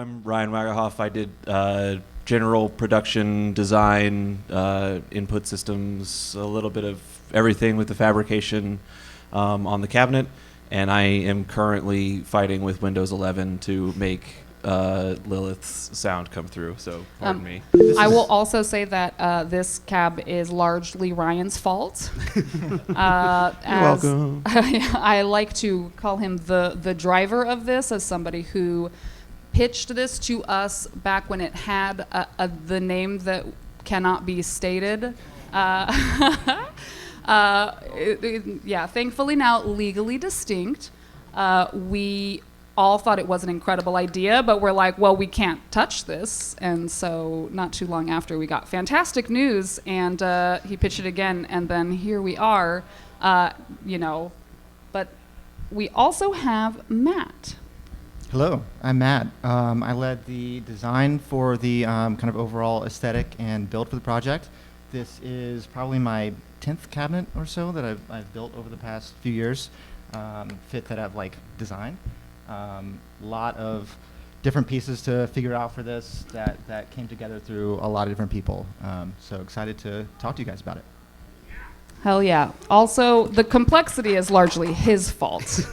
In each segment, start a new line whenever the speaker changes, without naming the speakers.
I'm Ryan Wagerhoff. I did general production, design, input systems, a little bit of everything with the fabrication on the cabinet, and I am currently fighting with Windows 11 to make Lilith's sound come through, so pardon me.
I will also say that this cab is largely Ryan's fault.
You're welcome.
I like to call him the driver of this, as somebody who pitched this to us back when it had the name that cannot be stated. Thankfully now legally distinct. We all thought it was an incredible idea, but we're like, well, we can't touch this. And so not too long after, we got fantastic news, and he pitched it again, and then here we are, But we also have Matt.
Hello, I'm Matt. I led the design for the kind of overall aesthetic and build for the project. This is probably my 10th cabinet or so that I've built over the past few years, that I've designed. A lot of different pieces to figure out for this that came together through a lot of different people. So excited to talk to you guys about it.
Hell yeah. Also, the complexity is largely his fault.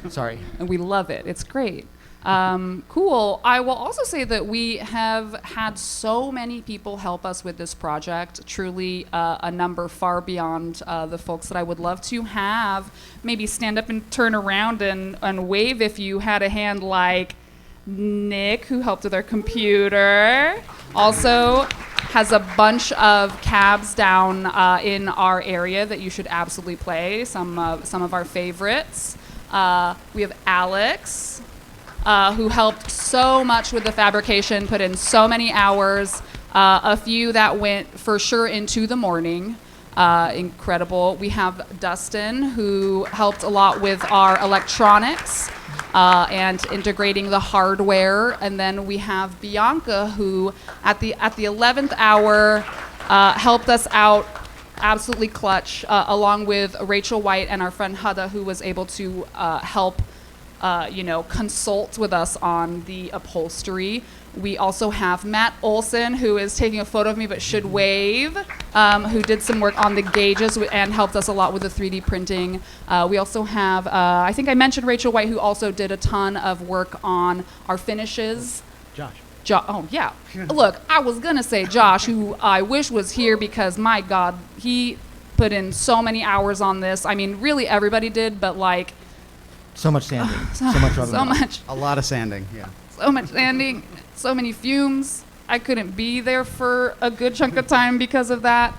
Sorry.
And we love it. It's great. Cool. I will also say that we have had so many people help us with this project, truly a number far beyond the folks that I would love to have maybe stand up and turn around and wave if you had a hand, like Nick, who helped with our computer. Also has a bunch of cabs down in our area that you should absolutely play, some of our favorites. We have Alex, who helped so much with the fabrication, put in so many hours, a few that went for sure into the morning. Incredible. We have Dustin, who helped a lot with our electronics and integrating the hardware. And then we have Bianca, who at the 11th hour helped us out absolutely clutch, along with Rachel White and our friend Hada, who was able to help consult with us on the upholstery. We also have Matt Olson, who is taking a photo of me but should wave, who did some work on the gauges and helped us a lot with the 3D printing. We also have, I think I mentioned Rachel White, who also did a ton of work on our finishes.
Josh.
Oh, yeah. Look, I was going to say Josh, who I wish was here because, my God, he put in so many hours on this. I mean, really everybody did, but
So much sanding. So much rubbing
so
off.
much.
A lot of sanding, yeah.
So much sanding, so many fumes. I couldn't be there for a good chunk of time because of that.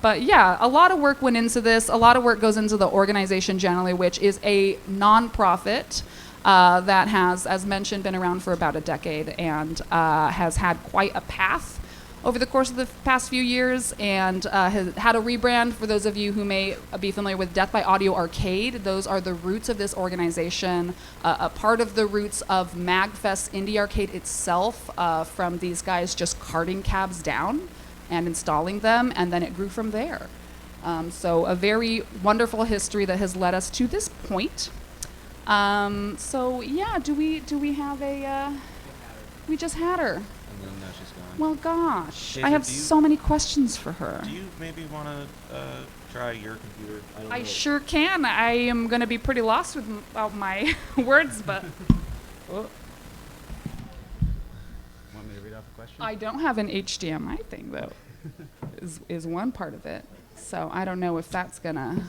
But yeah, a lot of work went into this. A lot of work goes into the organization generally, which is a nonprofit that has, as mentioned, been around for about a decade and has had quite a path over the course of the past few years, and has had a rebrand. For those of you who may be familiar with Death by Audio Arcade, those are the roots of this organization, a part of the roots of MAGFest Indie Arcade itself, from these guys just carting cabs down and installing them, and then it grew from there. So a very wonderful history that has led us to this point. So yeah, do we have a? We just had her.
And then she's gone.
Well, gosh,
Jason,
I have
do you-
so many questions for her.
Do you maybe want to try your computer?
I
know.
sure can. I am going to be pretty lost about my words, but
Want me to read off a question?
I don't have an HDMI thing, though, is one part of it. So I don't know if that's going to...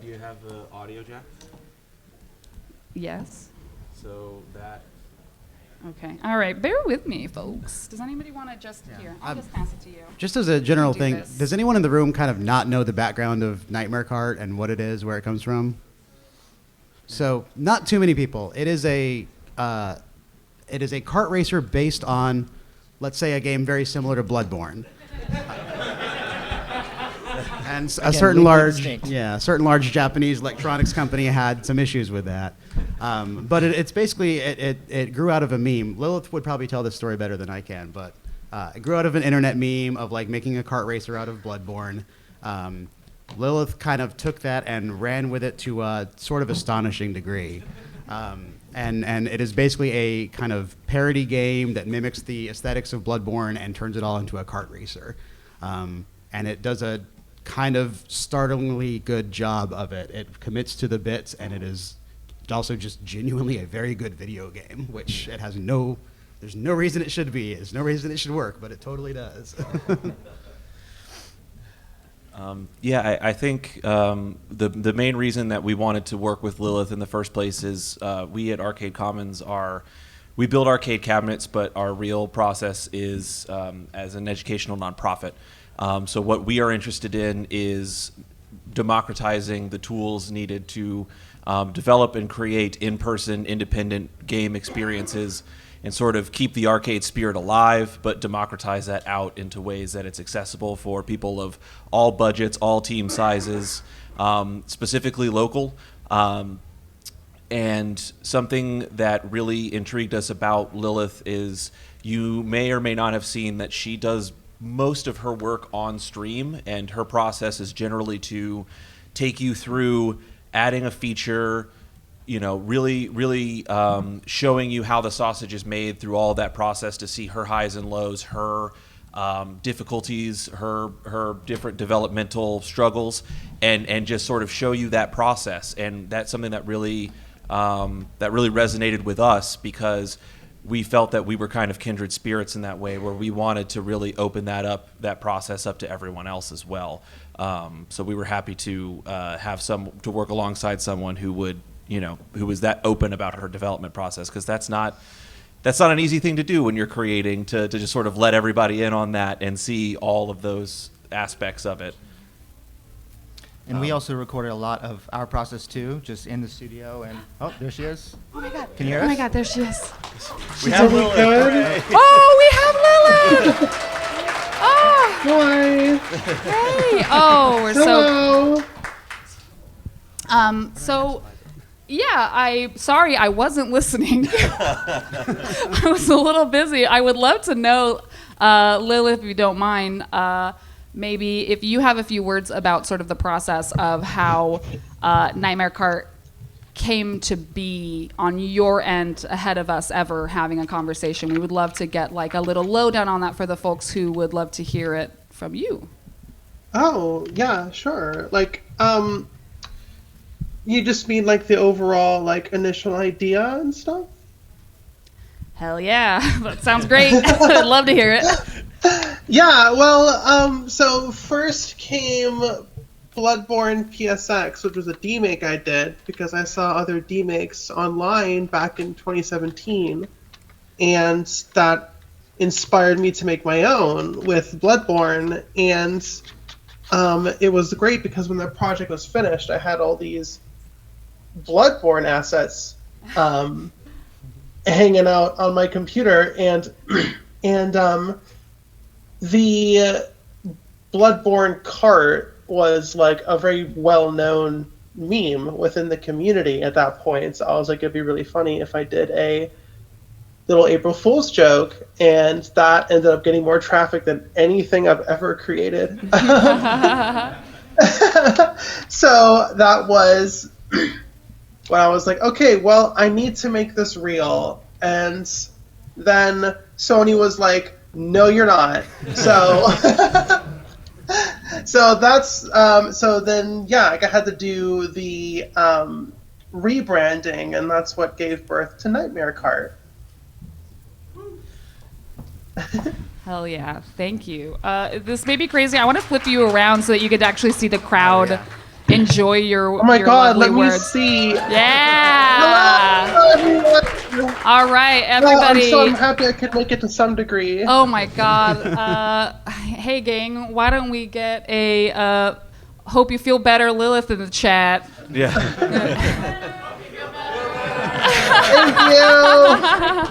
Do you have the audio jack?
Yes.
So that...
Okay. All right. Bear with me, folks. Does anybody want to just... Here, I'll just pass it to you.
Just as a general
Do
thing,
this.
does anyone in the room kind of not know the background of Nightmare Kart and what it is, where it comes from? So, not too many people. It is a kart racer based on, let's say, a game very similar to Bloodborne. And a certain large Japanese electronics company had some issues with that. But it's basically, it grew out of a meme. Lilith would probably tell this story better than I can, but it grew out of an internet meme of making a kart racer out of Bloodborne. Lilith kind of took that and ran with it to a sort of astonishing degree. And it is basically a kind of parody game that mimics the aesthetics of Bloodborne and turns it all into a kart racer. And it does a kind of startlingly good job of it. It commits to the bits, and it is also just genuinely a very good video game, which it has there's no reason it should be. There's no reason it should work, but it totally does.
I think the main reason that we wanted to work with Lilith in the first place is we at Arcade Commons we build arcade cabinets, but our real process is as an educational nonprofit. So what we are interested in is democratizing the tools needed to develop and create in-person independent game experiences and sort of keep the arcade spirit alive, but democratize that out into ways that it's accessible for people of all budgets, all team sizes, specifically local. And something that really intrigued us about Lilith is you may or may not have seen that she does most of her work on stream, and her process is generally to take you through adding a feature, really showing you how the sausage is made through all of that process to see her highs and lows, her difficulties, her different developmental struggles, and just sort of show you that process. And that's something that really resonated with us, because we felt that we were kind of kindred spirits in that way, where we wanted to really open that process up to everyone else as well. So we were happy to to work alongside someone who would, who was that open about her development process, because that's not an easy thing to do when you're creating, to just sort of let everybody in on that and see all of those aspects of it.
And we also recorded a lot of our process too, just in the studio. And oh, there she is.
Oh my God!
Can you hear us?
Oh my God! There she is.
We have Lilith.
Oh, we have Lilith. Oh.
Hi.
Hey. Oh, we're
Hello.
So. Yeah, sorry, I wasn't listening. I was a little busy. I would love to know, Lilith, if you don't mind, maybe if you have a few words about sort of the process of how Nightmare Kart came to be on your end ahead of us ever having a conversation. We would love to get like a little lowdown on that for the folks who would love to hear it from you.
Oh, yeah, sure. You just mean like the overall like initial idea and stuff?
Hell yeah, that sounds great. I'd love to hear it.
Yeah, well, so first came Bloodborne PSX, which was a demake I did because I saw other demakes online back in 2017, and that inspired me to make my own with Bloodborne. And it was great because when the project was finished, I had all these Bloodborne assets hanging out on my computer, and the Bloodborne Kart was like a very well-known meme within the community at that point. So I was like, it'd be really funny if I did a little April Fool's joke, and that ended up getting more traffic than anything I've ever created. So that was when I was like, okay, well, I need to make this real. And then Sony was like, no, you're not. So, so then I had to do the rebranding, and that's what gave birth to Nightmare Kart.
Hell yeah, thank you. This may be crazy. I want to flip you around so that you could actually see the crowd enjoy your
Oh my
your
God,
lovely
let me
words.
see.
Yeah.
Hello, everyone.
All right, everybody.
I'm happy I could make it to some degree.
Oh my God. Hey gang, why don't we get a hope you feel better Lilith in the chat?
Yeah.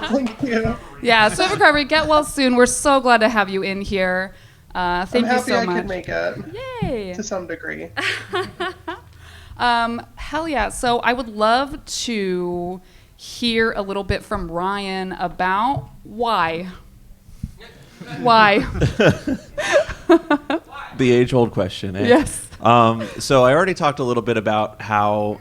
Thank you.
Yeah, Swift Recovery, get well soon. We're so glad to have you in here. Thank
I'm
you
happy
so
I
much.
could make it
Yay.
to some degree.
Hell yeah. So I would love to hear a little bit from Ryan about why. Why?
The age-old question, eh?
Yes.
So I already talked a little bit about how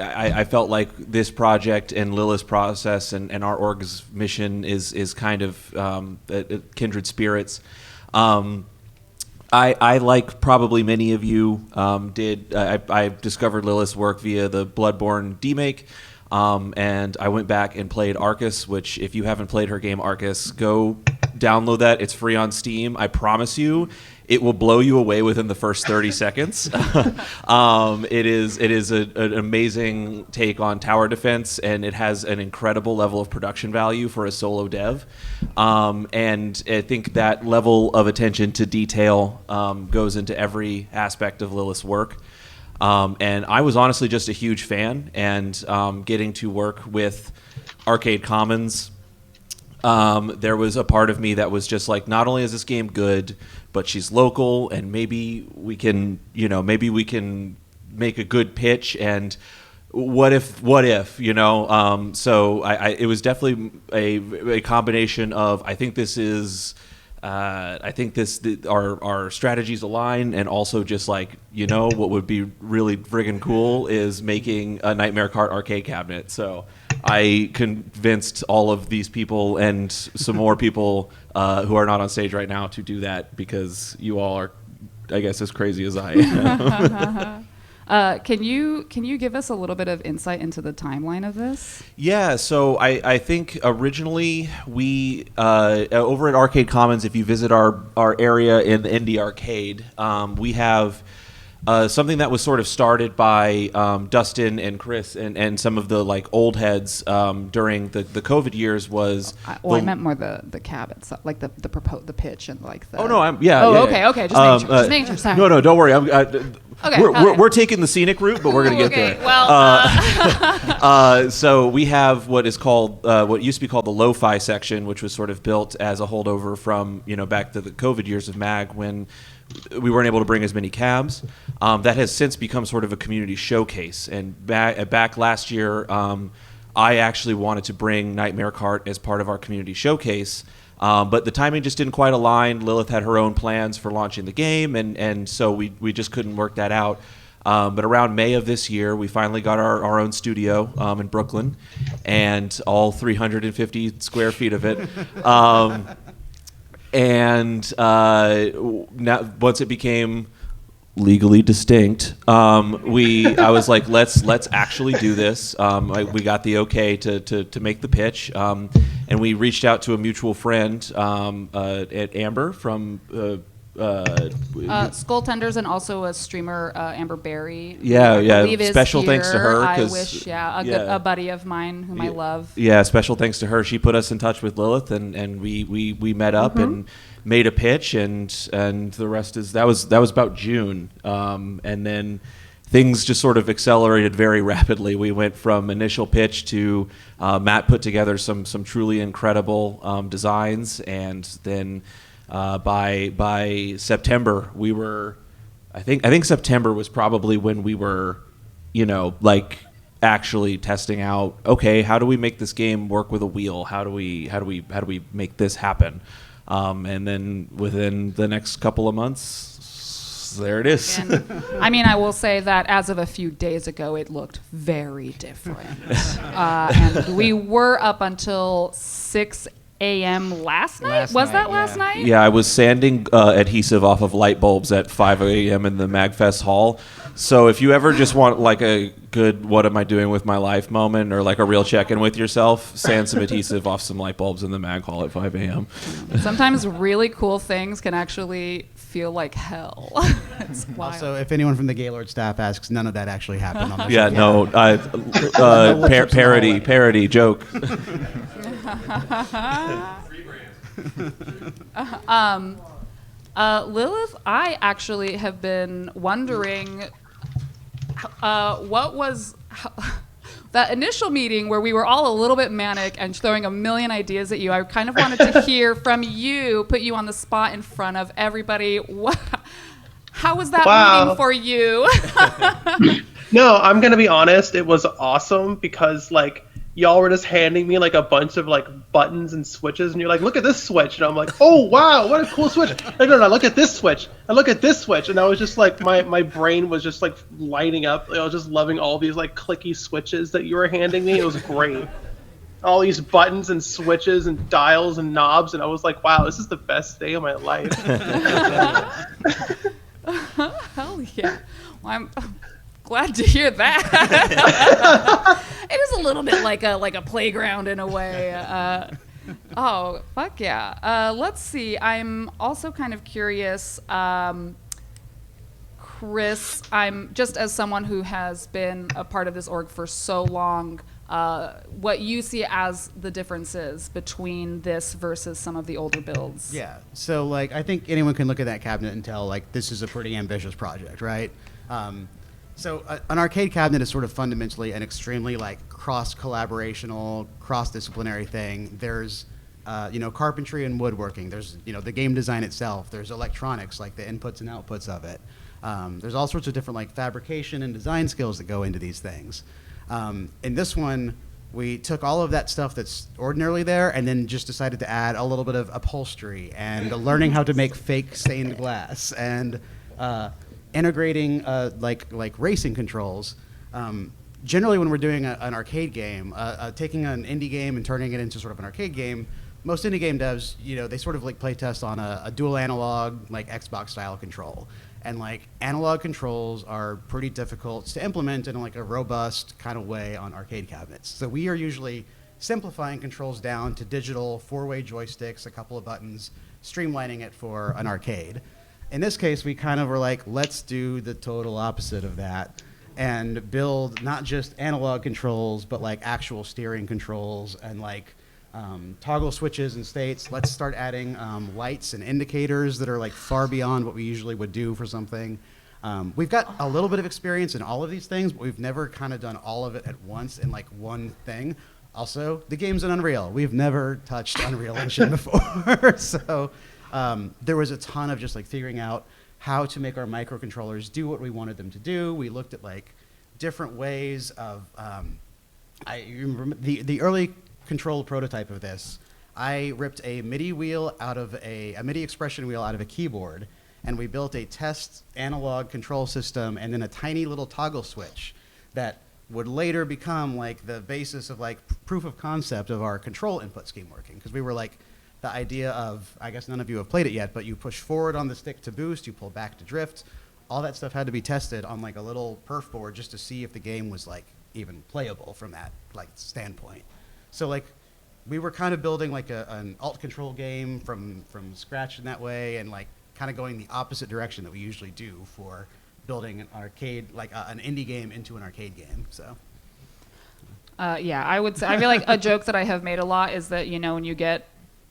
I felt like this project and Lilith's process and our org's mission is kind of kindred spirits. I like probably many of you did. I discovered Lilith's work via the Bloodborne demake. And I went back and played Arcus, which if you haven't played her game Arcus, go download that. It's free on Steam. I promise you, it will blow you away within the first 30 seconds. It is an amazing take on tower defense, and it has an incredible level of production value for a solo dev. And I think that level of attention to detail goes into every aspect of Lilith's work. And I was honestly just a huge fan, and getting to work with Arcade Commons, there was a part of me that was just like, not only is this game good, but she's local, and maybe we can make a good pitch, and what if, so it was definitely a combination of, I think this is, our strategies align, and also just like, what would be really friggin' cool is making a Nightmare Kart arcade cabinet. So I convinced all of these people and some more people who are not on stage right now to do that, because you all are, I guess, as crazy as I am.
Can you give us a little bit of insight into the timeline of this?
Yeah, so I think originally we, over at Arcade Commons, if you visit our area in the Indie Arcade, we have something that was sort of started by Dustin and Chris and some of the like old heads during the COVID years was.
I meant more the cabin stuff, like the pitch and like the.
Oh no, okay,
just making sure. Sorry.
No, don't worry.
Okay,
we're taking the scenic route, but we're going to get there.
Well,
so we have what is called what used to be called the lo-fi section, which was sort of built as a holdover from back to the COVID years of MAG, when we weren't able to bring as many cabs. That has since become sort of a community showcase. And back last year, I actually wanted to bring Nightmare Kart as part of our community showcase. But the timing just didn't quite align. Lilith had her own plans for launching the game, and so we just couldn't work that out. But around May of this year, we finally got our own studio in Brooklyn, and all 350 square feet of it. And now, once it became legally distinct, I was like, let's actually do this. We got the okay to make the pitch, and we reached out to a mutual friend at Amber from
Skull Tenders, and also a streamer, Amber Berry.
Yeah. Special thanks to her.
I wish, a buddy of mine whom I love.
Yeah, special thanks to her. She put us in touch with Lilith, and we met up and made a pitch, and the rest is that was about June, and then things just sort of accelerated very rapidly. We went from initial pitch to Matt put together some truly incredible designs, and then by September we were, I think September was probably when we were, like actually testing out, okay, how do we make this game work with a wheel? How do we make this happen? And then within the next couple of months, there it is.
And, I will say that as of a few days ago, it looked very different. And we were up until 6 a.m. last night? Last night?
Yeah, I was sanding adhesive off of light bulbs at 5 a.m. in the MAGFest hall. So if you ever just want like a good what am I doing with my life moment, or like a real check-in with yourself, sand some adhesive off some light bulbs in the MAG hall at 5 a.m.
Sometimes really cool things can actually feel like hell. It's wild.
Also, if anyone from the Gaylord staff asks, none of that actually happened on the show.
Yeah, no, parody joke.
Lilith, I actually have been wondering what was that initial meeting where we were all a little bit manic and throwing a million ideas at you. I kind of wanted to hear from you, put you on the spot in front of everybody. How was that meeting for you?
No, I'm going to be honest. It was awesome because, like, y'all were just handing me like a bunch of like buttons and switches, and you're like, look at this switch, and I'm like, oh wow, what a cool switch. Like, no, look at this switch, and look at this switch, and I was just like, my brain was just like lighting up. I was just loving all these like clicky switches that you were handing me. It was great. All these buttons and switches and dials and knobs, and I was like, wow, this is the best day of my life.
Hell yeah. Well, I'm glad to hear that. It is a little bit like a playground in a way. Oh, fuck yeah. Let's see. I'm also kind of curious, Chris, I'm just as someone who has been a part of this org for so long, what you see as the differences between this versus some of the older builds.
Yeah, so like I think anyone can look at that cabinet and tell like this is a pretty ambitious project, right? So an arcade cabinet is sort of fundamentally an extremely like cross-collaborational, cross-disciplinary thing. There's carpentry and woodworking. There's the game design itself. There's electronics, like the inputs and outputs of it. There's all sorts of different like fabrication and design skills that go into these things. In this one, we took all of that stuff that's ordinarily there and then just decided to add a little bit of upholstery and learning how to make fake stained glass and integrating like racing controls. Generally, when we're doing an arcade game, taking an indie game and turning it into sort of an arcade game, most indie game devs, they sort of like play test on a dual analog, like Xbox style control. And like analog controls are pretty difficult to implement in like a robust kind of way on arcade cabinets. So we are usually simplifying controls down to digital 4-way joysticks, a couple of buttons, streamlining it for an arcade. In this case, we kind of were like, let's do the total opposite of that and build not just analog controls, but like actual steering controls and like toggle switches and states. Let's start adding lights and indicators that are like far beyond what we usually would do for something. We've got a little bit of experience in all of these things, but we've never kind of done all of it at once in like one thing. Also, the game's in Unreal. We've never touched Unreal Engine before. So there was a ton of just like figuring out how to make our microcontrollers do what we wanted them to do. We looked at like different ways of, I remember the early control prototype of this, I ripped a MIDI wheel out of a MIDI expression wheel out of a keyboard, and we built a test analog control system and then a tiny little toggle switch that would later become like the basis of like proof of concept of our control input scheme working. Because we were like, the idea of, I guess none of you have played it yet, but you push forward on the stick to boost, you pull back to drift. All that stuff had to be tested on like a little perf board just to see if the game was like even playable from that like standpoint. So like we were kind of building like an alt control game from scratch in that way, and like kind of going the opposite direction that we usually do for building an arcade, like an indie game into an arcade game. So
yeah, I would say, I feel like a joke that I have made a lot is that, when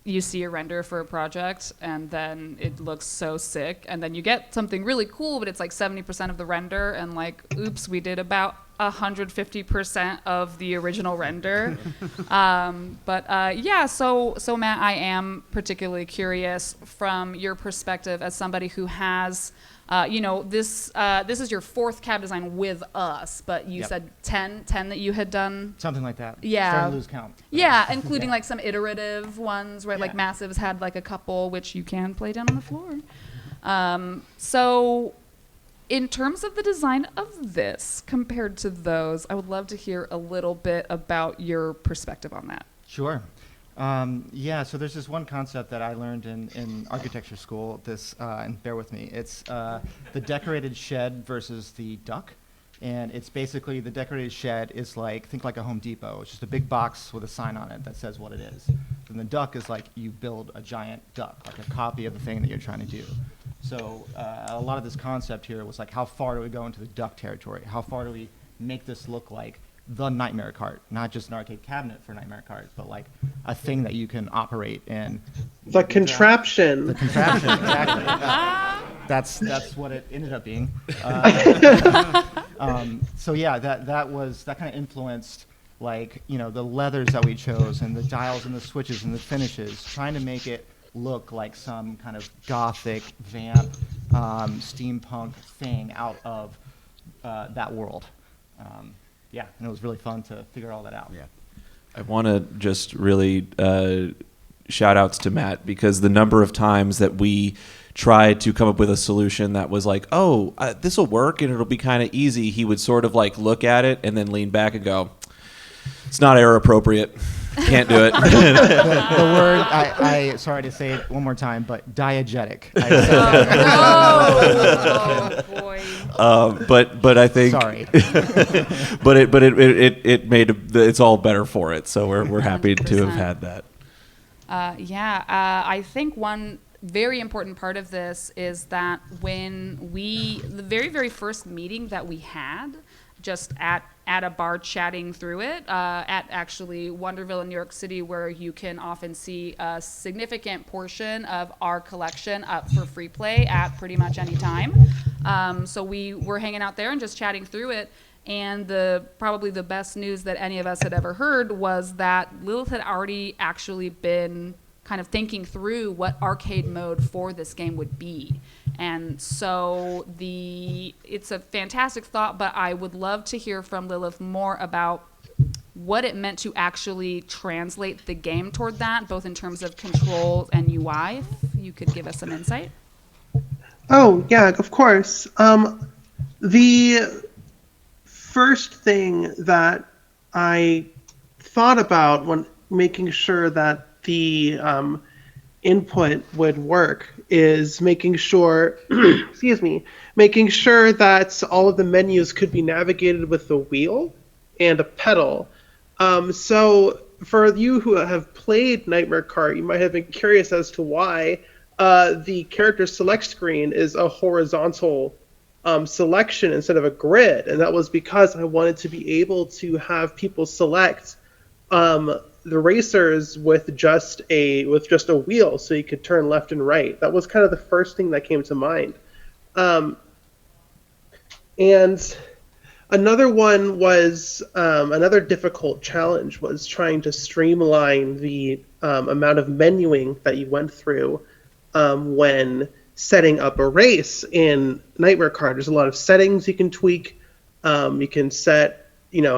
you see a render for a project and then it looks so sick, and then you get something really cool, but it's like 70% of the render, and like, oops, we did about 150% of the original render. Yeah, so Matt, I am particularly curious from your perspective as somebody who has, this is your fourth cab design with us, but you said 10 that you had done.
Something like that.
Yeah.
Starting to lose count.
Yeah, including like some iterative ones, right? Like Massives had like a couple, which you can play down on the floor. So in terms of the design of this compared to those, I would love to hear a little bit about your perspective on that.
Sure. So there's this one concept that I learned in architecture school, and bear with me, it's the decorated shed versus the duck. And it's basically, the decorated shed is like, think like a Home Depot. It's just a big box with a sign on it that says what it is. And the duck is like, you build a giant duck, like a copy of the thing that you're trying to do. So a lot of this concept here was like, how far do we go into the duck territory? How far do we make this look like the Nightmare Cart? Not just an arcade cabinet for Nightmare Cart, but like a thing that you can operate in.
The contraption.
The contraption, exactly. That's what it ended up being. So yeah, that kind of influenced like, the leathers that we chose and the dials and the switches and the finishes, trying to make it look like some kind of gothic vamp steampunk thing out of that world. And it was really fun to figure all that out.
yeah.
I want to just really shout outs to Matt, because the number of times that we tried to come up with a solution that was like, oh, this will work and it'll be kind of easy, he would sort of like look at it and then lean back and go, it's not error appropriate. Can't do it.
The word, I sorry to say it one more time, but diegetic.
Oh boy.
But I think
Sorry.
but it made it's all better for it. So we're happy to have
100%.
had that.
I think one very important part of this is that when the very, very first meeting that we had, just at a bar chatting through it, at actually Wonderville in New York City, where you can often see a significant portion of our collection up for free play at pretty much any time. So we were hanging out there and just chatting through it. And probably the best news that any of us had ever heard was that Lilith had already actually been kind of thinking through what arcade mode for this game would be. And so it's a fantastic thought, but I would love to hear from Lilith more about what it meant to actually translate the game toward that, both in terms of controls and UI. If you could give us some insight.
Oh, yeah, of course. The first thing that I thought about when making sure that the input would work is making sure, making sure that all of the menus could be navigated with a wheel and a pedal. So for you who have played Nightmare Kart, you might have been curious as to why the character select screen is a horizontal selection instead of a grid, and that was because I wanted to be able to have people select the racers with just a wheel, so you could turn left and right. That was kind of the first thing that came to mind. And another one was another difficult challenge was trying to streamline the amount of menuing that you went through when setting up a race in Nightmare Kart. There's a lot of settings you can tweak. You can set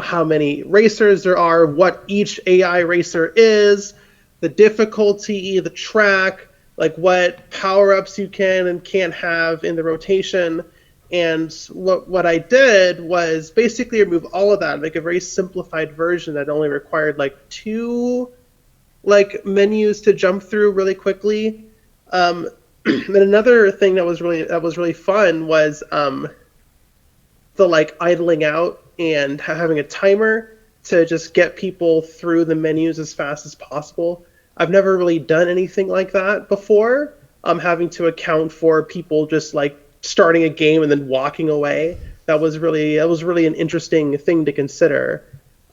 how many racers there are, what each AI racer is, the difficulty, the track, like what power-ups you can and can't have in the rotation. And what I did was basically remove all of that, make a very simplified version that only required like 2 menus to jump through really quickly. And another thing that was really fun was the idling out and having a timer to just get people through the menus as fast as possible. I've never really done anything like that before. Having to account for people just starting a game and then walking away. That was really an interesting thing to consider.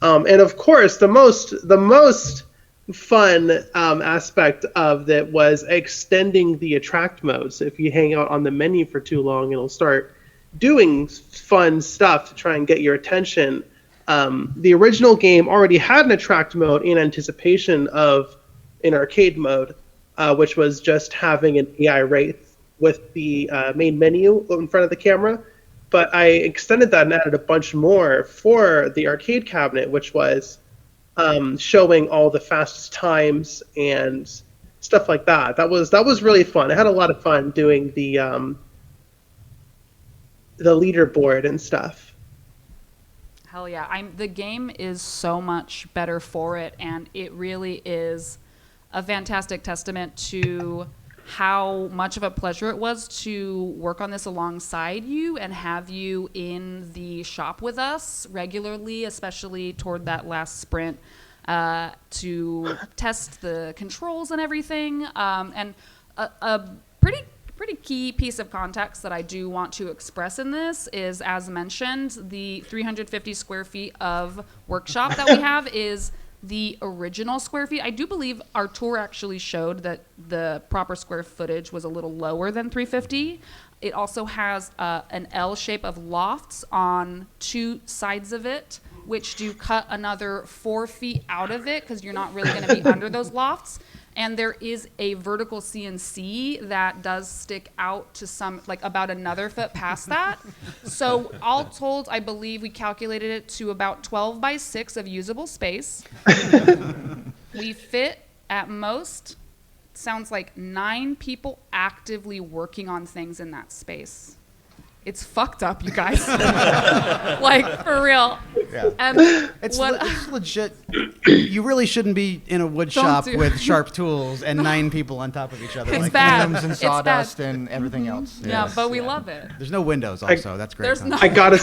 And of course, the most fun aspect of it was extending the attract mode. So if you hang out on the menu for too long, it'll start doing fun stuff to try and get your attention. The original game already had an attract mode in anticipation of an arcade mode, which was just having an AI race with the main menu in front of the camera. But I extended that and added a bunch more for the arcade cabinet, which was showing all the fastest times and stuff like that. That was really fun. I had a lot of fun doing the leaderboard and stuff.
Hell yeah. The game is so much better for it, and it really is a fantastic testament to how much of a pleasure it was to work on this alongside you and have you in the shop with us regularly, especially toward that last sprint, to test the controls and everything. And a pretty key piece of context that I do want to express in this is, as mentioned, the 350 square feet of workshop that we have is the original square feet. I do believe our tour actually showed that the proper square footage was a little lower than 350. It also has an L shape of lofts on 2 sides of it, which do cut another 4 feet out of it because you're not really going to be under those lofts. And there is a vertical CNC that does stick out to some, like about another foot past that. So all told, I believe we calculated it to about 12 by 6 of usable space. We fit at most, sounds like 9 people actively working on things in that space. It's fucked up, you guys. Like, for real.
Yeah.
And
It's
what,
legit. You really shouldn't be in a wood shop
do-
with sharp tools and 9 people on top of each other.
It's
like
bad.
Fumes and
It's
sawdust
bad.
and everything else.
yeah,
Yes.
but we love it.
There's no windows also. That's great.
There's
huh?
no-
I gotta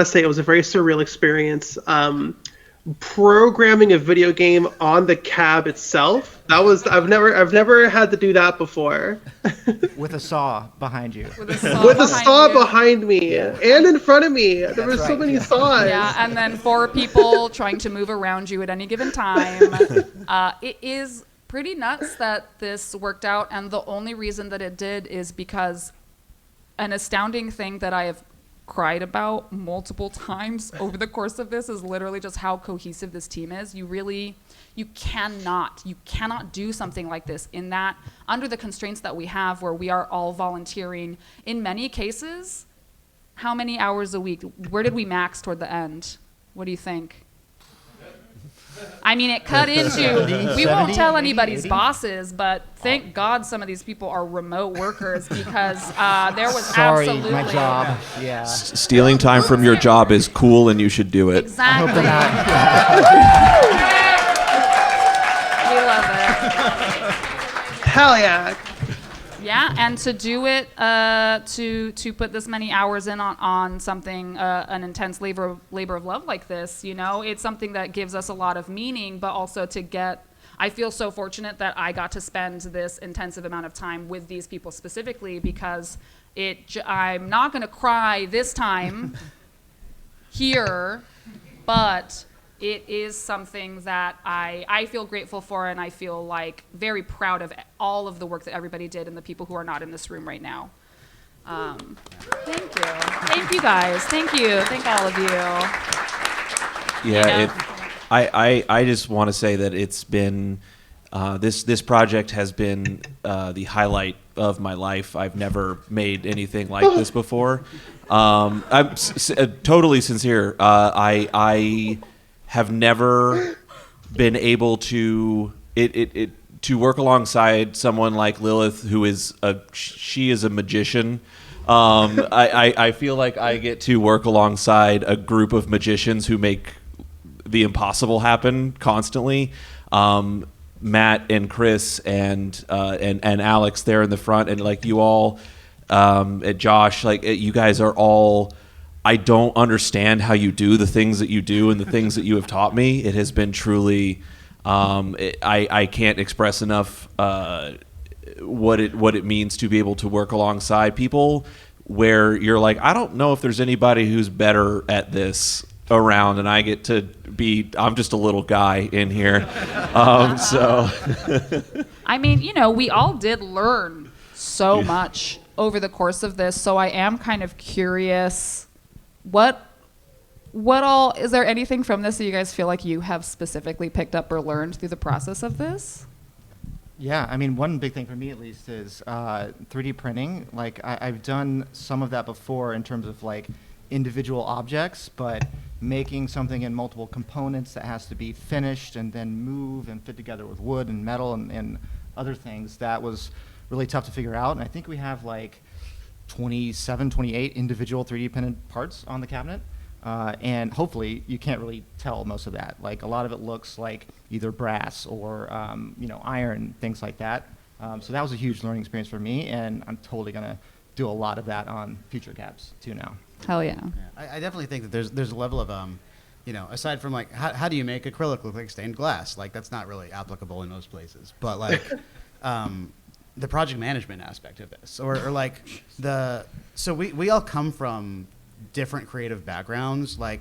say, it was a very surreal experience. Programming a video game on the cab itself. I've never had to do that before.
With a saw behind you.
With a saw
With a
behind
saw
you.
behind me and in front of me. There were so
right,
many
yeah.
saws.
Yeah, and then 4 people trying to move around you at any given time. It is pretty nuts that this worked out, and the only reason that it did is because an astounding thing that I have cried about multiple times over the course of this is literally just how cohesive this team is. You cannot do something like this in that, under the constraints that we have, where we are all volunteering. In many cases, how many hours a week? Where did we max toward the end? What do you think? I mean, it cut into, we won't
70,
tell
80,
anybody's
80?
bosses, but thank God some of these people are remote workers, because there was
Sorry,
absolutely.
my job. Yeah.
Stealing time from your job is cool, and you should do it.
Exactly. We love it.
Hell yeah.
Yeah, and to do it, to put this many hours in on something, an intense labor of love like this, it's something that gives us a lot of meaning, but also to get. I feel so fortunate that I got to spend this intensive amount of time with these people specifically, because I'm not going to cry this time here, but it is something that I feel grateful for, and I feel like very proud of all of the work that everybody did and the people who are not in this room right now. Thank you. Thank you guys. Thank you. Thank all of you.
Yeah, I just want to say that it's been this project has been the highlight of my life. I've never made anything like this before. I'm totally sincere. I have never been able to to work alongside someone like Lilith, who is she is a magician. I feel like I get to work alongside a group of magicians who make the impossible happen constantly. Matt and Chris and Alex there in the front, and like you all, and Josh, like you guys are all. I don't understand how you do the things that you do and the things that you have taught me. It has been truly. I can't express enough what it means to be able to work alongside people where you're like, I don't know if there's anybody who's better at this around, and I get to be. I'm just a little guy in here, so.
I mean, we all did learn so much over the course of this, so I am kind of curious. What all is there anything from this that you guys feel like you have specifically picked up or learned through the process of this?
Yeah, I mean, one big thing for me at least is 3D printing. Like, I've done some of that before in terms of like individual objects, but making something in multiple components that has to be finished and then move and fit together with wood and metal and other things, that was really tough to figure out. And I think we have like 27, 28 individual 3D printed parts on the cabinet. And hopefully you can't really tell most of that. Like a lot of it looks like either brass or iron, things like that. So that was a huge learning experience for me, and I'm totally gonna do a lot of that on future cabs too now.
Hell yeah.
I definitely think that there's a level of aside from like how do you make acrylic look like stained glass? Like that's not really applicable in most places. But like the project management aspect of this, or like so we all come from different creative backgrounds. Like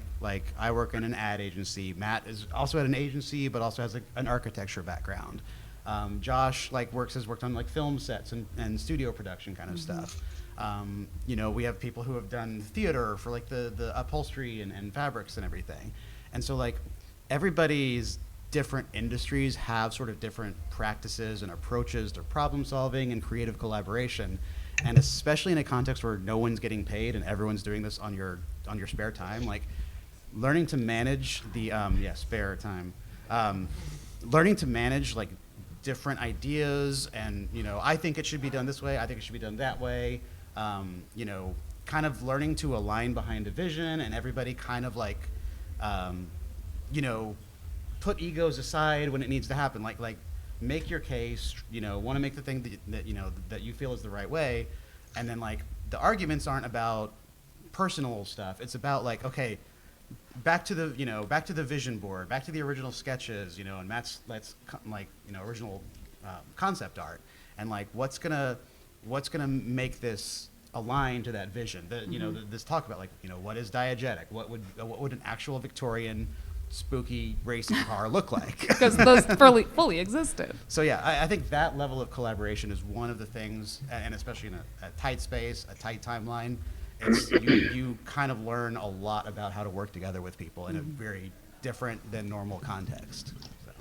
I work in an ad agency. Matt is also at an agency, but also has an architecture background. Josh has worked on like film sets and studio production kind of stuff. We have people who have done theater for like the upholstery and fabrics and everything. And so like everybody's different industries have sort of different practices and approaches to problem solving and creative collaboration. And especially in a context where no one's getting paid and everyone's doing this on your spare time, like learning to manage the spare time, learning to manage like different ideas, and I think it should be done this way, I think it should be done that way, kind of learning to align behind a vision, and everybody kind of like put egos aside when it needs to happen, like make your case, want to make the thing that you feel is the right way, and then like the arguments aren't about personal stuff, it's about like, okay, back to the vision board, back to the original sketches, and let's original concept art, and like what's gonna make this align to that vision. This talk about like what is diegetic, what would an actual Victorian spooky racing car look like?
Because those fully existed.
So yeah, I think that level of collaboration is one of the things, and especially in a tight space, a tight timeline. You kind of learn a lot about how to work together with people in a very different than normal context. So.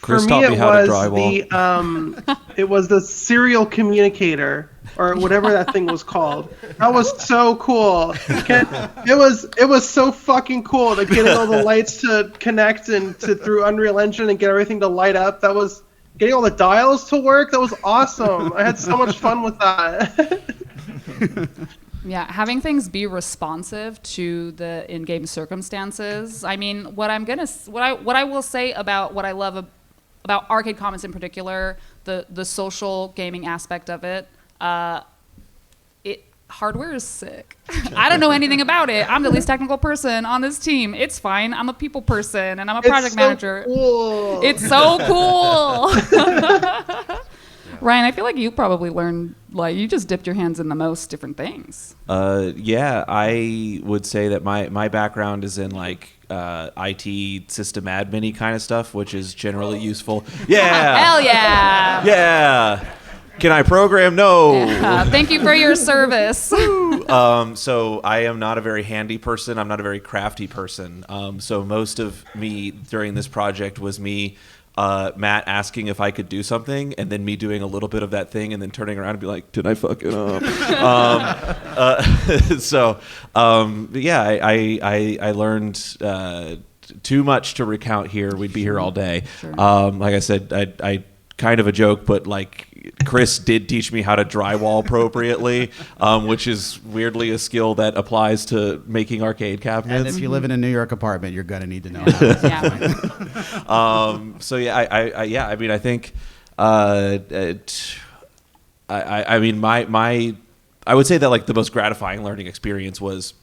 Chris
For
taught
me,
me
it
how to
was
drywall.
it was the serial communicator, or whatever that thing was called. That was so cool. It was so fucking cool to getting all the lights to connect and through Unreal Engine and get everything to light up. That was getting all the dials to work. That was awesome. I had so much fun with that.
Yeah, having things be responsive to the in-game circumstances. I mean, what I will say about what I love about Arcade Commons in particular, the social gaming aspect of it, hardware is sick. I don't know anything about it. I'm the least technical person on this team. It's fine. I'm a people person and I'm a project manager.
Cool.
It's so cool. Ryan, I feel like you probably learned, like, you just dipped your hands in the most different things.
Yeah, I would say that my background is in like IT system admin-y kind of stuff, which is generally useful. Yeah.
Hell yeah.
Yeah. Can I program? No.
Yeah. Thank you for your service.
So I am not a very handy person. I'm not a very crafty person. So most of me during this project was me, Matt asking if I could do something, and then me doing a little bit of that thing, and then turning around and be like, "Did I fuck it up?" I learned too much to recount here. We'd be here all day.
Sure.
Like I said, I kind of a joke, but like Chris did teach me how to drywall appropriately, which is weirdly a skill that applies to making arcade cabinets.
And if you live in a New York apartment, you're gonna need to know how to
Yeah.
So yeah, I mean, I think, I mean, I would say that like the most gratifying learning experience was,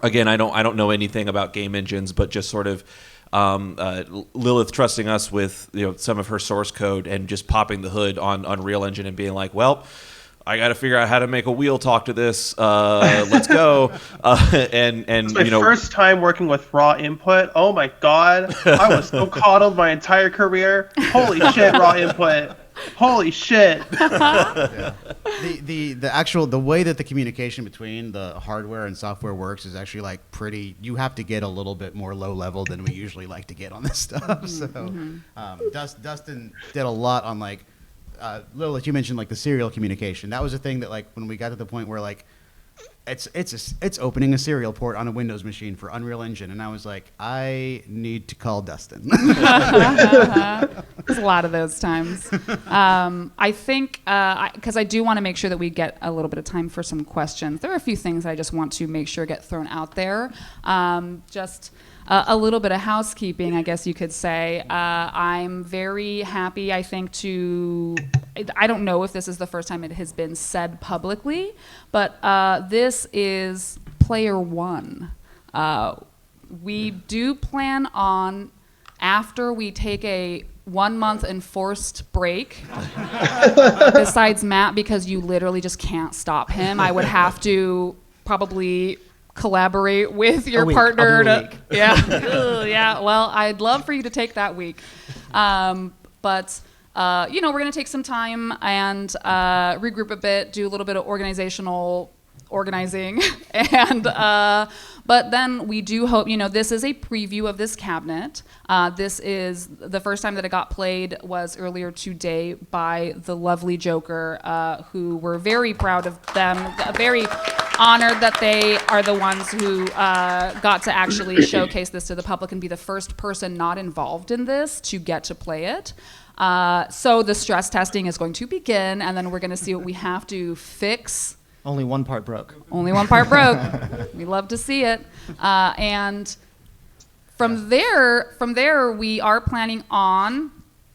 again, I don't know anything about game engines, but just sort of Lilith trusting us with some of her source code and just popping the hood on Unreal Engine and being like, well, I got to figure out how to make a wheel talk to this. Let's go. And
it's my first time working with raw input. Oh my god, I was so coddled my entire career. Holy shit, raw input. Holy shit.
Yeah. The way that the communication between the hardware and software works is actually like pretty, you have to get a little bit more low level than we usually like to get on this stuff. So Dustin did a lot on like, Lilith, you mentioned like the serial communication. That was a thing that like when we got to the point where like it's opening a serial port on a Windows machine for Unreal Engine, and I was like, I need to call Dustin.
There's a lot of those times. I think, because I do want to make sure that we get a little bit of time for some questions. There are a few things I just want to make sure get thrown out there. Just a little bit of housekeeping, I guess you could say. I'm very happy, I think, I don't know if this is the first time it has been said publicly, but this is player one. We do plan on, after we take a 1 month enforced break, besides Matt, because you literally just can't stop him, I would have to probably collaborate with your partner to, yeah. Well, I'd love for you to take that week, but we're gonna take some time and regroup a bit, do a little bit of organizational organizing. And but then we do hope, this is a preview of this cabinet. This is the first time that it got played was earlier today by the lovely Joker, who we're very proud of them, very honored that they are the ones who got to actually showcase this to the public and be the first person not involved in this to get to play it. So the stress testing is going to begin, and then we're going to see what we have to fix.
Only one part broke.
Only one part broke. We love to see it. And from there, we are planning on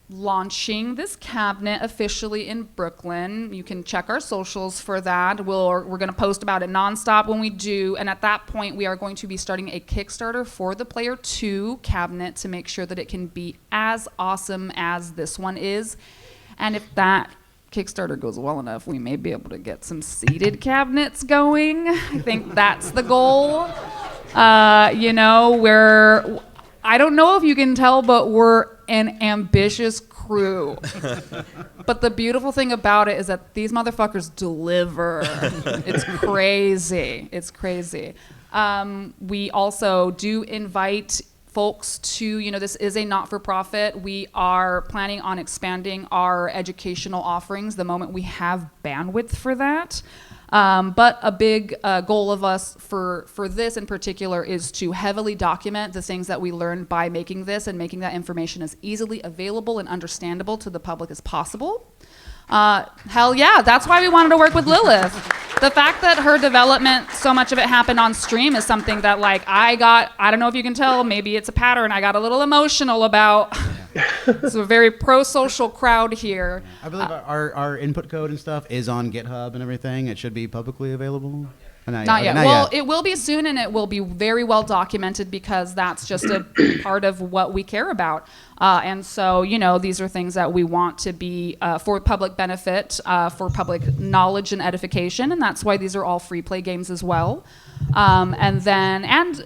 launching this cabinet officially in Brooklyn. You can check our socials for that. We're going to post about it nonstop when we do. And at that point, we are going to be starting a Kickstarter for the Player 2 cabinet to make sure that it can be as awesome as this one is. And if that Kickstarter goes well enough, we may be able to get some seated cabinets going. I think that's the goal. I don't know if you can tell, but we're an ambitious crew. But the beautiful thing about it is that these motherfuckers deliver. It's crazy. It's crazy. We also do invite folks to, this is a not-for-profit. We are planning on expanding our educational offerings the moment we have bandwidth for that. But a big goal of us for this in particular is to heavily document the things that we learned by making this and making that information as easily available and understandable to the public as possible. Hell yeah, that's why we wanted to work with Lilith. The fact that her development, so much of it happened on stream is something that I don't know if you can tell, maybe it's a pattern, I got a little emotional about. It's a very pro-social crowd here.
I believe our input code and stuff is on GitHub and everything. It should be publicly available.
Not yet. Well, it will be soon, and it will be very well documented because that's just a part of what we care about. And so, these are things that we want to be for public benefit, for public knowledge and edification, and that's why these are all free play games as well. And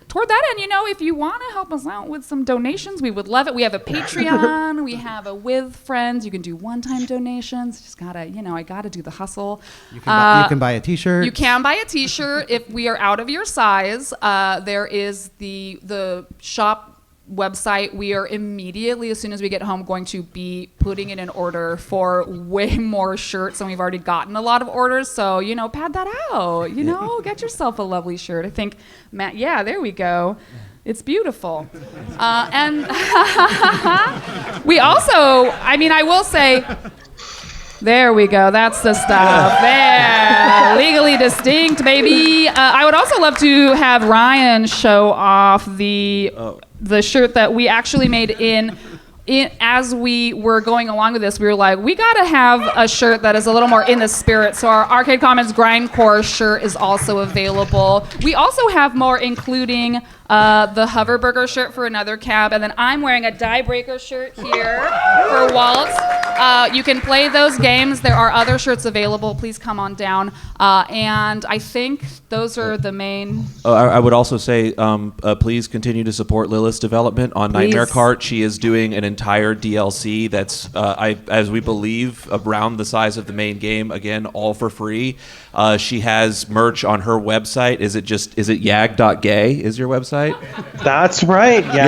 toward that end, if you want to help us out with some donations, we would love it. We have a Patreon, we have a With Friends. You can do one-time donations. Just gotta, I gotta do the hustle.
You can buy a T-shirt.
You can buy a T-shirt if we are out of your size. There is the shop website. We are immediately, as soon as we get home, going to be putting in an order for way more shirts, and we've already gotten a lot of orders. So, pad that out. Get yourself a lovely shirt. I think, Matt, yeah, there we go. It's beautiful. And we also, I will say, there we go. That's the stuff. There. Legally distinct, baby. I would also love to have Ryan show off the shirt that we actually made as we were going along with this. We were like, we got to have a shirt that is a little more in the spirit. So our Arcade Commons Grindcore shirt is also available. We also have more, including the Hoverburger shirt for another cab. And then I'm wearing a Die Breaker shirt here for Waltz. You can play those games. There are other shirts available. Please come on down. And I think those are the main.
I would also say, please continue to support Lilith's development on Nightmare Kart. She is doing an entire DLC that's, as we believe, around the size of the main game. Again, all for free. She has merch on her website. Is it yag.gay is your website?
That's right.
Yag.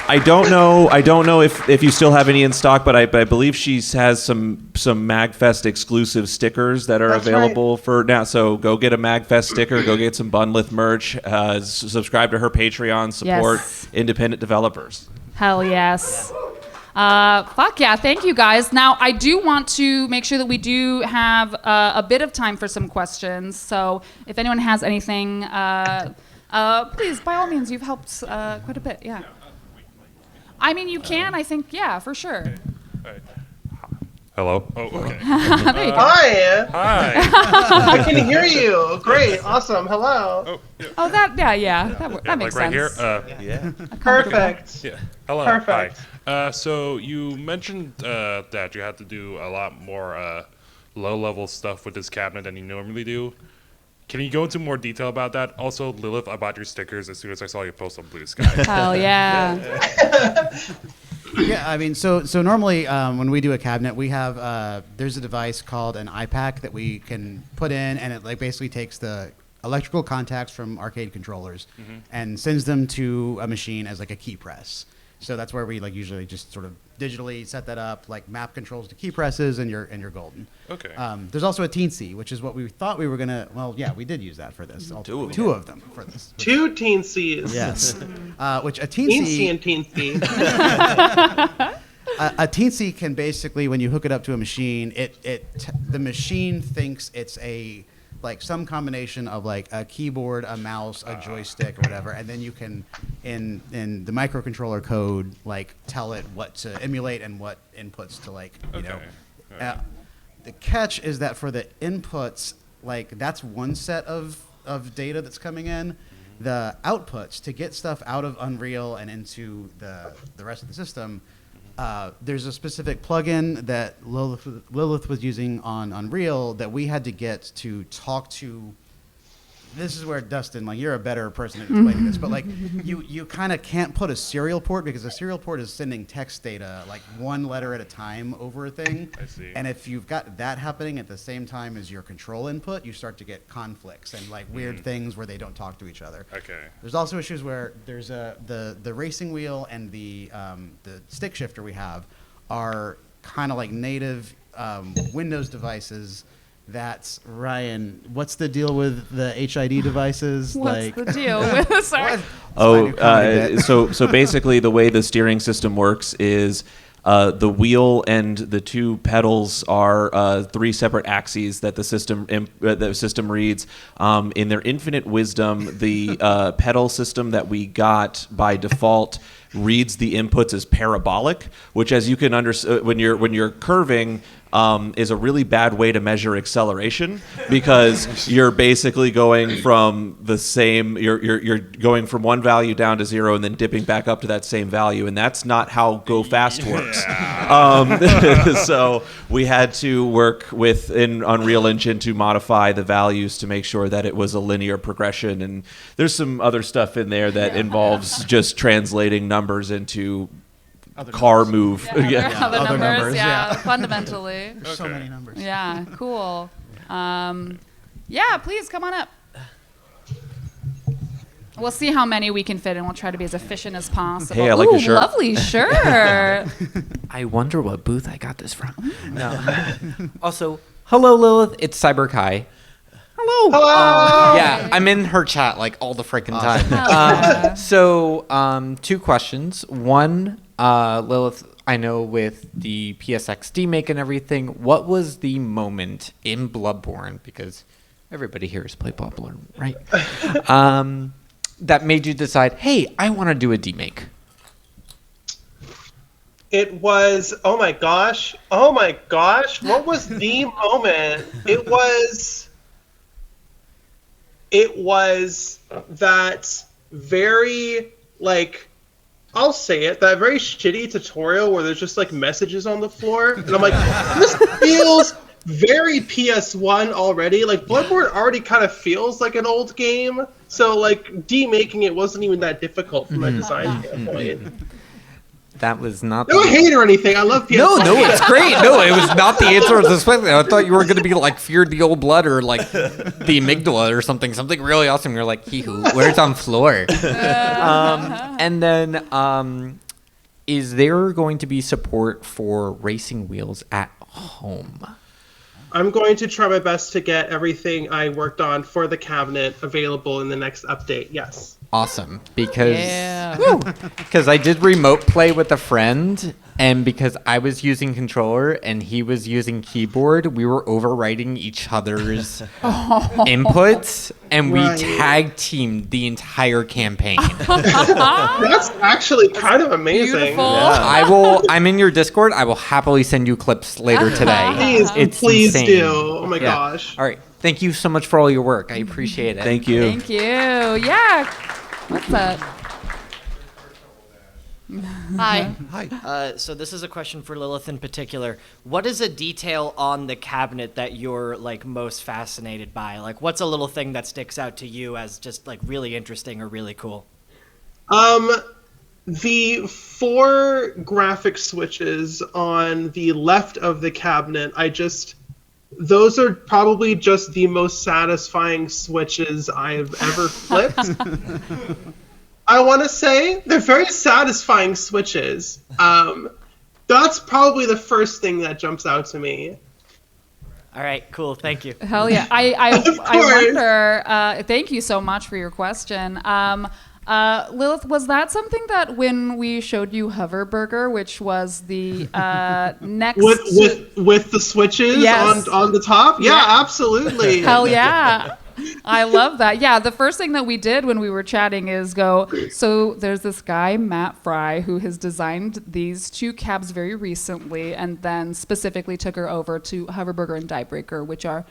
I don't know if you still have any in stock, but I believe she has some MAGFest exclusive stickers that are available for now. So go get a MAGFest sticker, go get some Bunlith merch, subscribe to her Patreon, support independent developers.
Hell yes. Fuck yeah, thank you guys. Now, I do want to make sure that we do have a bit of time for some questions. So if anyone has anything, please, by all means, you've helped quite a bit, yeah. You can, I think, yeah, for sure.
Hello? Oh, okay.
There you go.
Hi.
Hi.
I can hear you. Great. Awesome. Hello.
Oh, yeah.
Oh, that makes
like
sense.
Right here?
Yeah.
Perfect.
Yeah. Hello.
Perfect.
Hi. So you mentioned that you had to do a lot more low-level stuff with this cabinet than you normally do. Can you go into more detail about that? Also, Lilith, I bought your stickers as soon as I saw you post on Blue Sky.
Hell yeah.
Yeah, I mean, so normally when we do a cabinet, we have there's a device called an iPack that we can put in, and it like basically takes the electrical contacts from arcade controllers and sends them to a machine as like a key press. So that's where we like usually just sort of digitally set that up, like map controls to key presses, and you're golden.
Okay.
There's also a Teensy, which is what we thought we were gonna. Well, yeah, we did use that for this. Two of them for this.
2 Teensies.
Yes. Which a
Teensy
Teensy.
and Teensy.
A Teensy can basically, when you hook it up to a machine, the machine thinks it's a like some combination of like a keyboard, a mouse, a joystick, or whatever, and then you can, in the microcontroller code, like tell it what to emulate and what inputs to like, you know. The catch is that for the inputs, like that's one set of data that's coming in. The outputs to get stuff out of Unreal and into the rest of the system. There's a specific plugin that Lilith was using on Unreal that we had to get to talk to. This is where, Dustin, like you're a better person at explaining this, but like you kind of can't put a serial port because a serial port is sending text data like one letter at a time over a thing.
I see.
And if you've got that happening at the same time as your control input, you start to get conflicts and like weird things where they don't talk to each other.
Okay.
There's also issues where there's the racing wheel and the stick shifter we have are kind of like native Windows devices. That's Ryan. What's the deal with the HID devices?
What's the deal with sorry?
So basically the way the steering system works is the wheel and the two pedals are 3 separate axes that the system reads. In their infinite wisdom, the pedal system that we got by default reads the inputs as parabolic, which, as you can understand, when you're curving, is a really bad way to measure acceleration because you're basically going from the same. You're going from one value down to 0 and then dipping back up to that same value, and that's not how Go Fast works. So we had to work in Unreal Engine to modify the values to make sure that it was a linear progression, and there's some other stuff in there that involves just translating numbers into car move.
Other numbers, fundamentally.
There's so many numbers.
Yeah, cool. Yeah, please come on up. We'll see how many we can fit in. We'll try to be as efficient as possible.
Hey, I like your shirt.
Lovely shirt.
I wonder what booth I got this from. No. Also, hello, Lilith. It's Cyber Kai. Hello.
Hello.
Yeah, I'm in her chat like all the freaking time. So, 2 questions. One, Lilith, I know with the PSX demake and everything, what was the moment in Bloodborne, because everybody here has played Bloodborne, right? That made you decide, hey, I want to do a demake?
It was, oh my gosh, what was the moment? It was that very, like, I'll say it, that very shitty tutorial where there's just like messages on the floor, and I'm like, this feels very PS1 already. Like Bloodborne already kind of feels like an old game, so like demaking it wasn't even that difficult from a design standpoint.
That was not.
No hate or anything. I love PS1.
No, it's great. No, it was not the answer I was expecting. I thought you were going to be like Feared the Old Blood or like the amygdala or something really awesome. You're like, hee-hoo, where's on floor? And then, is there going to be support for racing wheels at home?
I'm going to try my best to get everything I worked on for the cabinet available in the next update. Yes.
Awesome, because I did remote play with a friend, and because I was using controller and he was using keyboard, we were overwriting each other's inputs, and we tag teamed the entire campaign.
That's actually kind of amazing.
Beautiful.
I'm in your Discord. I will happily send you clips later today.
Please
insane.
do. Oh my gosh.
All right. Thank you so much for all your work. I appreciate it.
Thank you.
Thank you. Yeah. What's that?
Hi. Hi. So this is a question for Lilith in particular. What is a detail on the cabinet that you're like most fascinated by? Like, what's a little thing that sticks out to you as just like really interesting or really cool?
The 4 graphic switches on the left of the cabinet, those are probably just the most satisfying switches I've ever flipped. I want to say they're very satisfying switches. That's probably the first thing that jumps out to me.
All right, cool. Thank you.
Hell yeah. I wonder, thank you so much for your question. Lilith, was that something that when we showed you Hoverburger, which was the next...
With the switches
Yes.
on the top? Yeah, absolutely.
Hell yeah. I love that. Yeah, the first thing that we did when we were chatting is so there's this guy, Matt Fry, who has designed these 2 cabs very recently and then specifically took her over to Hoverburger and Diebreaker, which are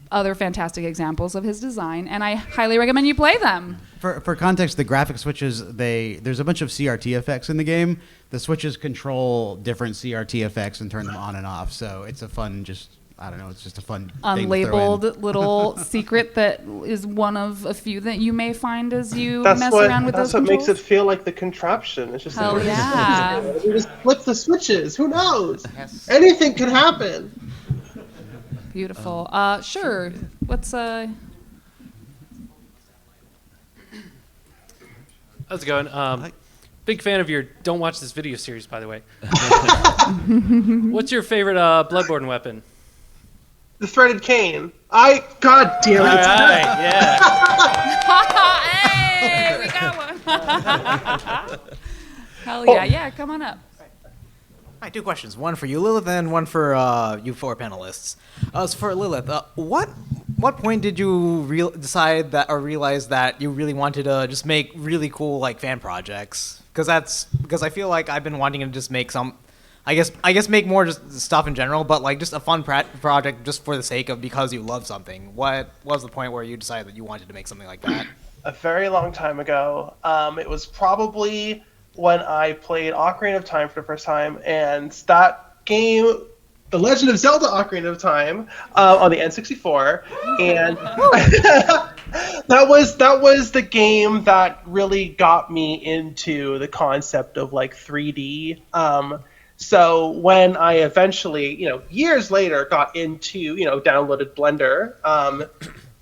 other fantastic examples of his design, and I highly recommend you play them.
For context, the graphic switches, there's a bunch of CRT effects in the game. The switches control different CRT effects and turn them on and off, so it's a fun it's just a fun
unlabeled little secret that is one of a few that you may find as you mess around with those controls.
That's what makes it feel like the contraption. It's just
hell yeah.
You just flip the switches. Who knows? Yes. Anything could happen.
Beautiful. Sure. What's
How's it going? Big fan of your Don't Watch This Video series, by the way. What's your favorite Bloodborne weapon?
The threaded cane. God damn it.
All right, yeah.
Hey, we got one. Hell yeah. Yeah, come on up.
All right, 2 questions. One for you, Lilith, and one for you 4 panelists. So for Lilith, what point did you decide that or realize that you really wanted to just make really cool fan projects? Because I feel like I've been wanting to just make some, I guess make more just stuff in general, but just a fun project just for the sake of because you love something. What was the point where you decided that you wanted to make something like that?
A very long time ago. It was probably when I played Ocarina of Time for the first time, and that game, The Legend of Zelda Ocarina of Time, on the N64, and that was the game that really got me into the concept of 3D. So when I eventually, years later, got into, downloaded Blender,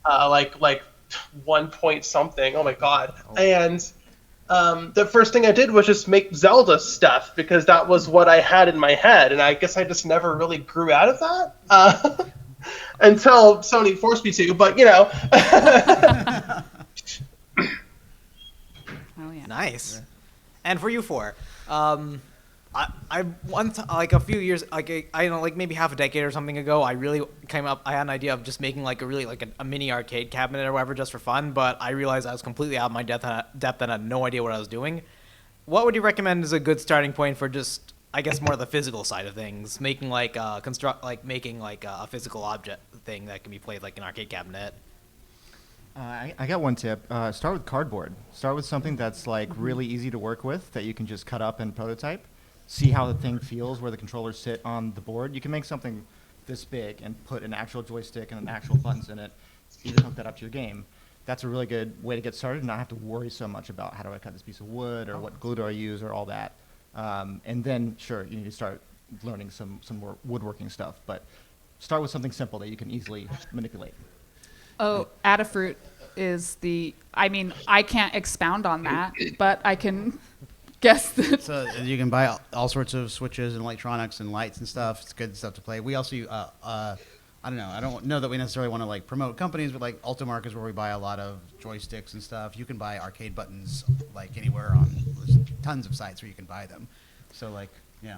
like 1 point something, oh my god, and the first thing I did was just make Zelda stuff because that was what I had in my head, and I guess I just never really grew out of that until Sony forced me to. But
Oh, yeah.
Nice. And for you 4, I once a few years I don't know maybe half a decade or something ago I had an idea of just making a mini arcade cabinet or whatever just for fun, but I realized I was completely out of my depth and had no idea what I was doing. What would you recommend as a good starting point for just I guess more of the physical side of things, making a physical object thing that can be played like an arcade cabinet?
I got one tip. Start with cardboard. Start with something that's really easy to work with that you can just cut up and prototype. See how the thing feels where the controllers sit on the board. You can make something this big and put an actual joystick and an actual buttons in it. You can hook that up to your game. That's a really good way to get started and not have to worry so much about how do I cut this piece of wood or what glue do I use or all that. And then, sure, you need to start learning some more woodworking stuff. But start with something simple that you can easily manipulate.
Oh, Adafruit is I can't expound on that, but I can guess that.
So you can buy all sorts of switches and electronics and lights and stuff. It's good stuff to play. We also, I don't know that we necessarily want to promote companies, but Ultimark is where we buy a lot of joysticks and stuff. You can buy arcade buttons anywhere on there's tons of sites where you can buy them. So yeah.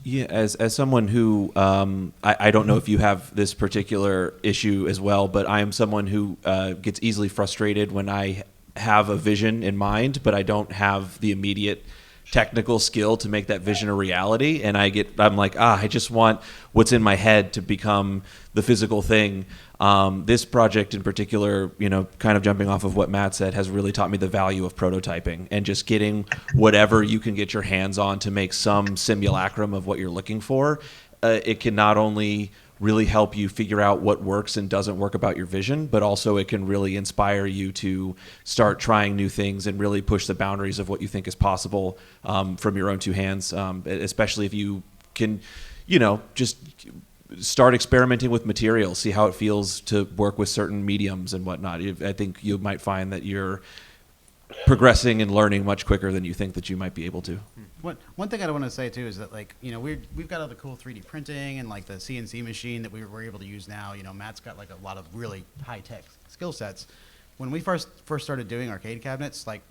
Yeah, as someone who I don't know if you have this particular issue as well, but I am someone who gets easily frustrated when I have a vision in mind, but I don't have the immediate technical skill to make that vision a reality. And I'm like, I just want what's in my head to become the physical thing. This project in particular, kind of jumping off of what Matt said, has really taught me the value of prototyping and just getting whatever you can get your hands on to make some simulacrum of what you're looking for. It can not only really help you figure out what works and doesn't work about your vision, but also it can really inspire you to start trying new things and really push the boundaries of what you think is possible from your own two hands, especially if you can, just start experimenting with materials, see how it feels to work with certain mediums and whatnot. I think you might find that you're progressing and learning much quicker than you think that you might be able to.
One thing I want to say too is that we've got all the cool 3D printing and like the CNC machine that we're able to use now. Matt's got like a lot of really high tech skill sets. When we first started doing arcade cabinets, like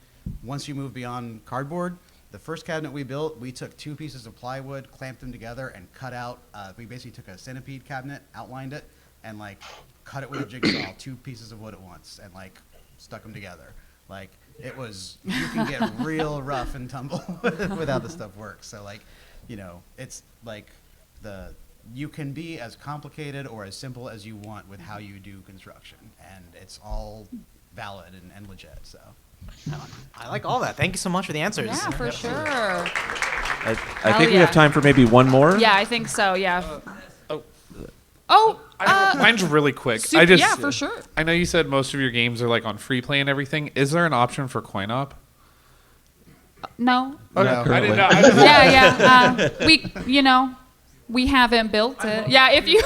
once you move beyond cardboard, the first cabinet we built, we took 2 pieces of plywood, clamped them together, and cut out. We basically took a centipede cabinet, outlined it, and like cut it with a jigsaw, 2 pieces of wood at once, and like stuck them together. Like it was, you can get real rough and tumble with how this stuff works. So like, it's like you can be as complicated or as simple as you want with how you do construction, and it's all valid and legit. So.
I like all that. Thank you so much for the answers.
Yeah, for sure.
I think we have time for maybe one more.
Yeah, I think so. Yeah.
Mine's really quick.
Yeah, for sure.
I know you said most of your games are like on free play and everything. Is there an option for coin op?
No.
Okay.
No,
I didn't know.
We haven't built it. Yeah, if you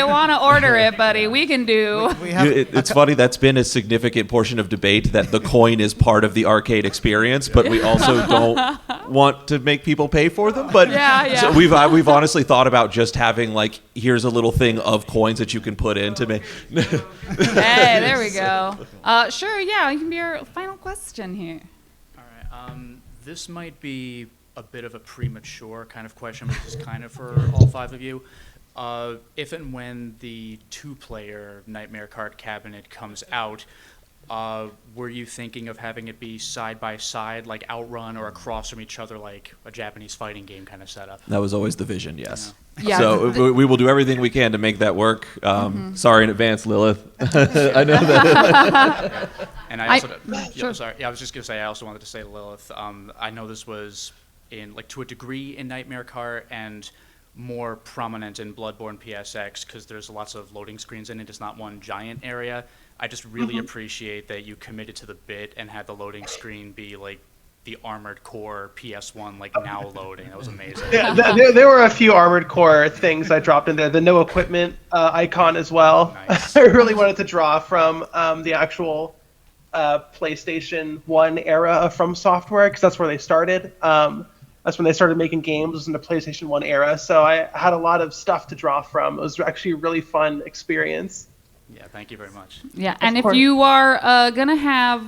want to order it, buddy, we can do.
It's funny, that's been a significant portion of debate, that the coin is part of the arcade experience, but we also don't want to make people pay for them. But so we've honestly thought about just having like, here's a little thing of coins that you can put in to make.
Hey, there we go. Sure, yeah, it can be our final question here.
All right. This might be a bit of a premature kind of question, but just kind of for all 5 of you. If and when the 2-player Nightmare Kart cabinet comes out, were you thinking of having it be side by side, like Outrun, or across from each other, like a Japanese fighting game kind of setup?
That was always the vision, yes.
Yeah.
So we will do everything we can to make that work. Sorry in advance, Lilith. I know that.
And I also, sorry. Yeah, I was just gonna say, I also wanted to say to Lilith, I know this was to a degree in Nightmare Kart and more prominent in Bloodborne PSX because there's lots of loading screens in it. It's not one giant area. I just really appreciate that you committed to the bit and had the loading screen be like the Armored Core PS1 like now loading. That was amazing.
Yeah, there were a few Armored Core things I dropped in there. The no equipment icon as well. Nice. I really wanted to draw from the actual PlayStation 1 era of From Software because that's where they started. That's when they started making games, was in the PlayStation 1 era. So I had a lot of stuff to draw from. It was actually a really fun experience.
Yeah, thank you very much.
Yeah, and if you are gonna have,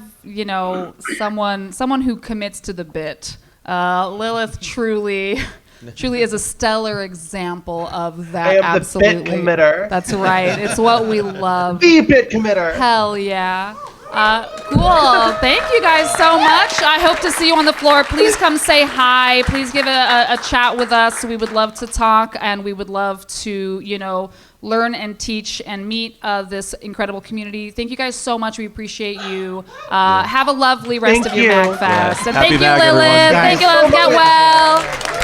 someone who commits to the bit, Lilith truly is a stellar example of that.
I am
absolutely.
the bit committer.
That's right. It's what we love.
The bit committer.
Hell yeah. Cool. Thank you guys so much. I hope to see you on the floor. Please come say hi. Please give a chat with us. We would love to talk, and we would love to, learn and teach and meet this incredible community. Thank you guys so much. We appreciate you. Have a lovely rest of your MAGFest. And thank you, Lilith. Thank you, Lilith. Get well.